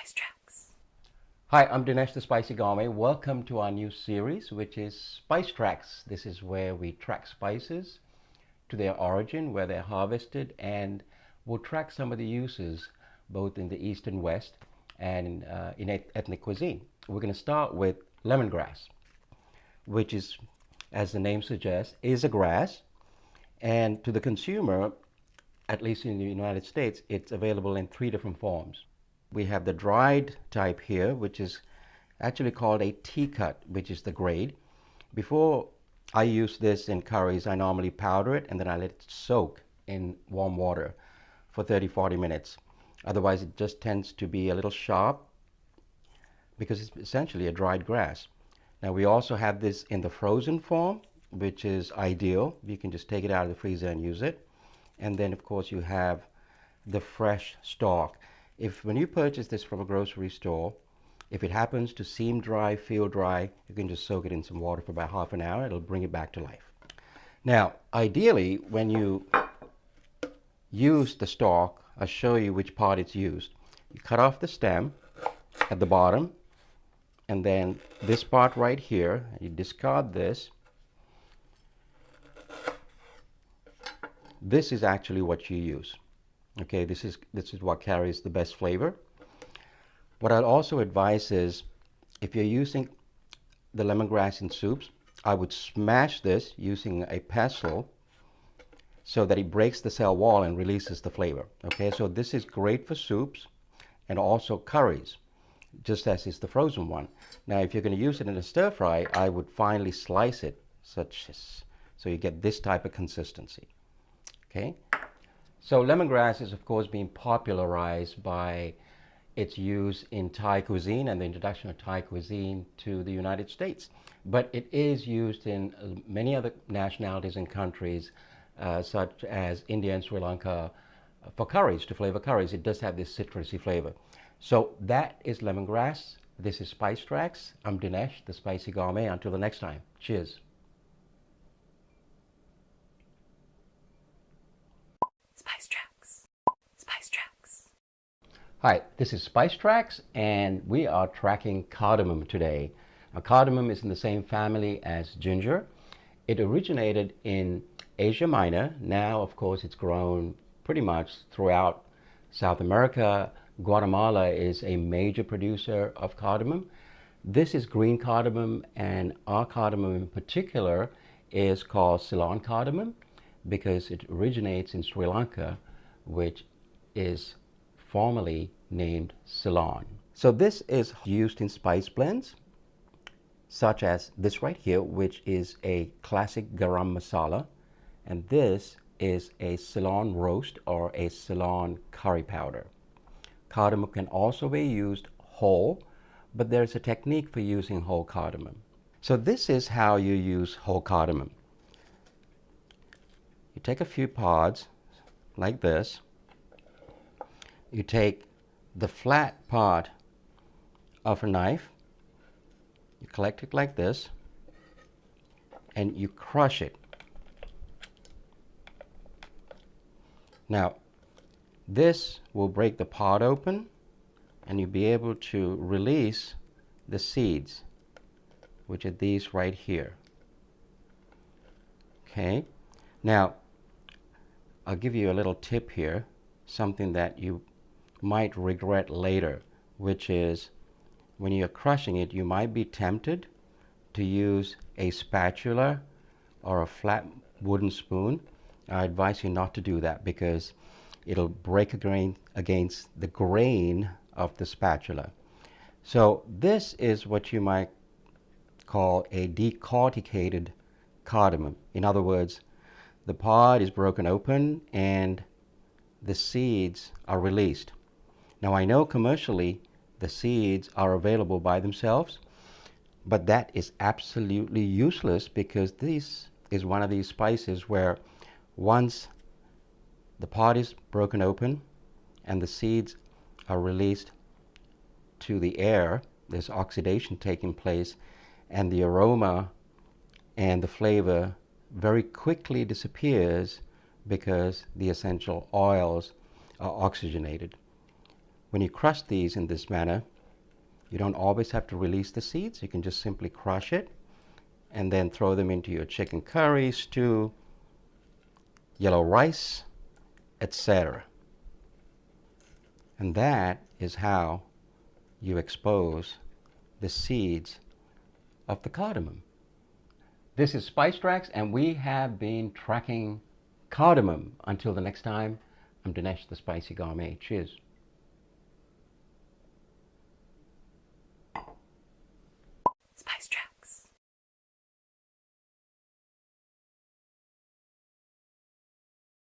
Spice Tracks. Hi, I'm Dinesh the Spicy Gourmet. Welcome to our new series, which is Spice Tracks. This is where we track spices to their origin, where they're harvested, and we'll track some of the uses both in the East and West and in ethnic cuisine. We're going to start with lemongrass, which is, as the name suggests, is a grass. And to the consumer, at least in the United States, it's available in three different forms. We have the dried type here, which is actually called a tea cut, which is the grade. Before I use this in curries, I normally powder it and then I let it soak in warm water for 30-40 minutes. Otherwise, it just tends to be a little sharp because it's essentially a dried grass. Now, we also have this in the frozen form, which is ideal. You can just take it out of the freezer and use it. And then, of course, you have the fresh stalk. When you purchase this from a grocery store, if it happens to seem dry, feel dry, you can just soak it in some water for about half an hour. It'll bring it back to life. Now, ideally, when you use the stalk, I'll show you which part it's used. You cut off the stem at the bottom, and then this part right here, you discard this. This is actually what you use. Okay, this is what carries the best flavor. What I'd also advise is, if you're using the lemongrass in soups, I would smash this using a pestle so that it breaks the cell wall and releases the flavor. Okay, so this is great for soups and also curries, just as is the frozen one. Now, if you're going to use it in a stir fry, I would finely slice it, so you get this type of consistency. Okay. So lemongrass is, of course, being popularized by its use in Thai cuisine and the introduction of Thai cuisine to the United States. But it is used in many other nationalities and countries, such as India and Sri Lanka, for curries, to flavor curries. It does have this citrusy flavor. So that is lemongrass. This is Spice Tracks. I'm Dinesh, the Spicy Gourmet. Until the next time, cheers. Spice Tracks. Spice Tracks. Hi, this is Spice Tracks, and we are tracking cardamom today. Now, cardamom is in the same family as ginger. It originated in Asia Minor. Now, of course, it's grown pretty much throughout South America. Guatemala is a major producer of cardamom. This is green cardamom, and our cardamom in particular is called Ceylon cardamom because it originates in Sri Lanka, which is formerly named Ceylon. So this is used in spice blends, such as this right here, which is a classic garam masala, and this is a Ceylon roast or a Ceylon curry powder. Cardamom can also be used whole, but there's a technique for using whole cardamom. So this is how you use whole cardamom. You take a few pods like this. You take the flat part of a knife, you collect it like this, and you crush it. Now, this will break the pod open, and you'll be able to release the seeds, which are these right here. Okay, now I'll give you a little tip here, something that you might regret later, which is when you're crushing it, you might be tempted to use a spatula or a flat wooden spoon. I advise you not to do that because it'll break against the grain of the spatula. So this is what you might call a decorticated cardamom. In other words, the pod is broken open and the seeds are released. Now, I know commercially the seeds are available by themselves, but that is absolutely useless because this is one of these spices where once the pod is broken open and the seeds are released to the air, there's oxidation taking place, and the aroma and the flavor very quickly disappears because the essential oils are oxygenated. When you crush these in this manner, you don't always have to release the seeds. You can just simply crush it and then throw them into your chicken curry, stew, yellow rice, etc. And that is how you expose the seeds of the cardamom. This is Spice Tracks, and we have been tracking cardamom. Until the next time, I'm Dinesh the Spicy Gourmet. Cheers.